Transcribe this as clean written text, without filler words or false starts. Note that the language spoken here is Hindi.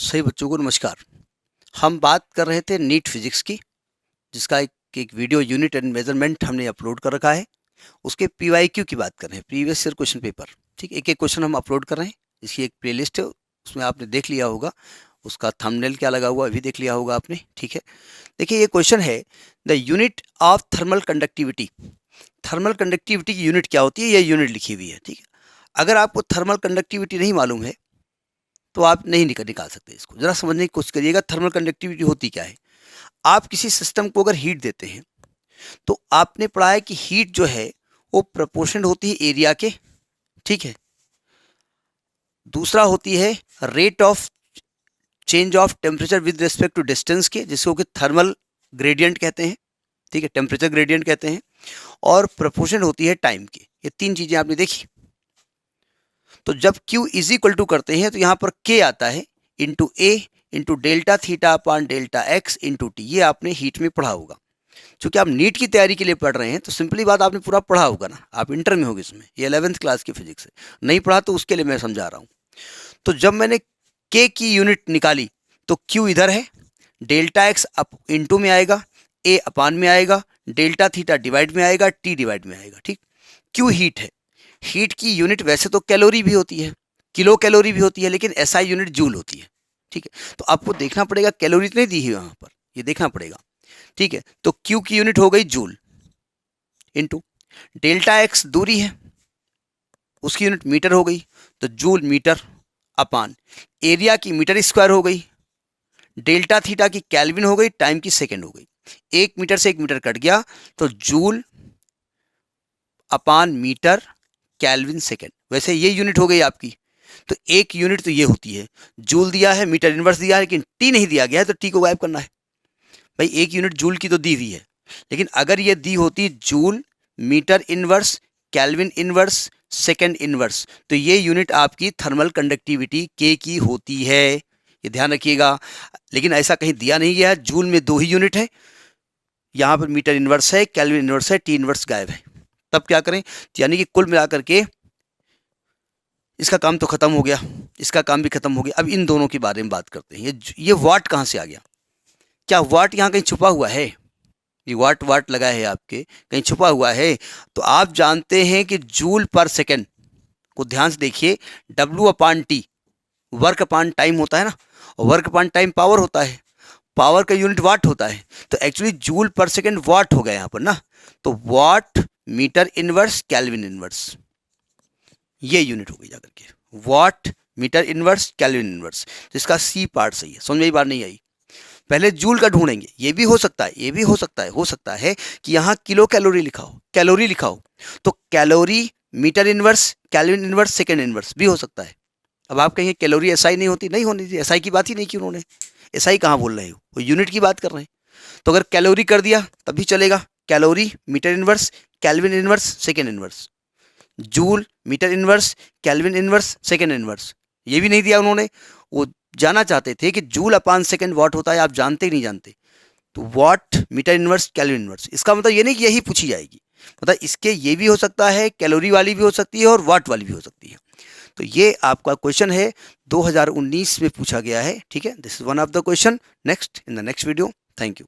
सही बच्चों को नमस्कार। हम बात कर रहे थे नीट फिजिक्स की, जिसका एक वीडियो यूनिट एंड मेजरमेंट हमने अपलोड कर रखा है। उसके पीवाईक्यू की बात कर रहे हैं, प्रीवियस ईयर क्वेश्चन पेपर। ठीक, एक एक क्वेश्चन हम अपलोड कर रहे हैं। इसकी एक प्लेलिस्ट है, उसमें आपने देख लिया होगा, उसका थंबनेल क्या लगा हुआ अभी देख लिया होगा आपने। ठीक है, देखिए ये क्वेश्चन है, the unit of thermal conductivity. Thermal conductivity की यूनिट क्या होती है, ये यूनिट लिखी हुई है। ठीक है, अगर आपको थर्मल कंडक्टिविटी नहीं मालूम है तो आप नहीं निकाल सकते इसको। जरा समझने की कोशिश करिएगा, थर्मल कंडक्टिविटी होती क्या है। आप किसी सिस्टम को अगर हीट देते हैं तो आपने पढ़ा है कि हीट जो है वो प्रोपोर्शनल होती है एरिया के। ठीक है, दूसरा होती है rate of change of temperature with respect to distance के, जिसको कि थर्मल ग्रेडियंट कहते हैं। ठीक है, टेम्परेचर ग्रेडियंट कहते हैं। और प्रोपोर्शनल होती है टाइम के। ये तीन चीजें आपने देखी। तो जब Q इज इक्वल टू करते हैं तो यहाँ पर K आता है into A into delta theta upon delta x into T. ये आपने हीट में पढ़ा होगा। चूंकि आप नीट की तैयारी के लिए पढ़ रहे हैं तो सिंपली बात आपने पूरा पढ़ा होगा ना, आप इंटर में होगे इसमें। ये 11th क्लास की फिजिक्स है, नहीं पढ़ा तो उसके लिए मैं समझा रहा हूँ। तो जब मैंने K की यूनिट निकाली तो Q इधर है, डेल्टा एक्स इंटू में आएगा, ए अपान में आएगा, डेल्टा थीटा डिवाइड में आएगा, टी डिवाइड में आएगा। ठीक, Q हीट है। हीट की यूनिट वैसे तो कैलोरी भी होती है, किलो कैलोरी भी होती है, लेकिन एसआई यूनिट जूल होती है। ठीक है, तो आपको देखना पड़ेगा, कैलोरी तो नहीं दी है वहां पर, ये देखना पड़ेगा। ठीक है, तो क्यू की यूनिट हो गई जूल इंटू डेल्टा एक्स दूरी है, उसकी यूनिट मीटर हो गई, तो जूल मीटर अपान एरिया की मीटर स्क्वायर हो गई, डेल्टा थीटा की कैल्विन हो गई, टाइम की सेकेंड हो गई। 1 मीटर से 1 मीटर कट गया तो जूल अपान मीटर कैल्विन सेकेंड। वैसे ये यूनिट हो गई आपकी। तो एक यूनिट तो ये होती है, जूल दिया है, मीटर इनवर्स दिया है, लेकिन टी नहीं दिया गया है, तो टी को गायब करना है। भाई एक यूनिट जूल की तो दी हुई है, लेकिन अगर ये दी होती joule metre inverse kelvin inverse second inverse, तो ये यूनिट आपकी थर्मल कंडक्टिविटी के की होती है। ये ध्यान रखिएगा, लेकिन ऐसा कहीं दिया नहीं गया है। जूल में 2 ही यूनिट है, यहां पर मीटर इनवर्स है, कैल्विन इनवर्स है, टी इनवर्स गायब है। तब क्या करें, यानी कि कुल मिलाकर के इसका काम तो खत्म हो गया, इसका काम भी खत्म हो गया। अब इन दोनों के बारे में बात करते हैं। ये वाट कहाँ से आ गया? क्या वाट यहाँ कहीं छुपा हुआ है? ये वाट लगा है आपके, कहीं छुपा हुआ है? तो आप जानते हैं कि जूल पर सेकेंड को ध्यान से देखिए, डब्ल्यू अपान टी वर्क अपान टाइम होता है ना, और वर्क अपान टाइम पावर होता है, पावर का यूनिट वाट होता है। तो एक्चुअली जूल पर सेकेंड वाट हो गया यहाँ पर ना। तो watt metre inverse kelvin inverse, ये यूनिट हो गई जाकर के, watt metre inverse kelvin inverse. तो इसका सी पार्ट सही है। समझ में बात नहीं आई? पहले जूल का ढूंढेंगे। ये भी हो सकता है, ये भी हो सकता है कि यहाँ किलो कैलोरी लिखा हो, कैलोरी लिखा हो, तो calorie metre inverse kelvin inverse second inverse भी हो सकता है। अब आप कहेंगे कैलोरी एसआई नहीं होती, नहीं होनी चाहिए, एसआई की बात ही नहीं की उन्होंने। एसआई कहाँ बोल रहे हो, वो यूनिट की बात कर रहे हैं। तो अगर कैलोरी कर दिया तब भी चलेगा, calorie metre inverse kelvin inverse second inverse, joule metre inverse kelvin inverse second inverse. ये भी नहीं दिया उन्होंने। वो जाना चाहते थे कि जूल अपान सेकेंड वाट होता है, आप जानते ही नहीं जानते। तो watt metre inverse kelvin inverse, इसका मतलब ये नहीं कि यही पूछी जाएगी, मतलब इसके ये भी हो सकता है, कैलोरी वाली भी हो सकती है और वाट वाली भी हो सकती है। तो ये आपका क्वेश्चन है, 2019 में पूछा गया है। ठीक है, this is one of the question. Next in the next video. Thank you.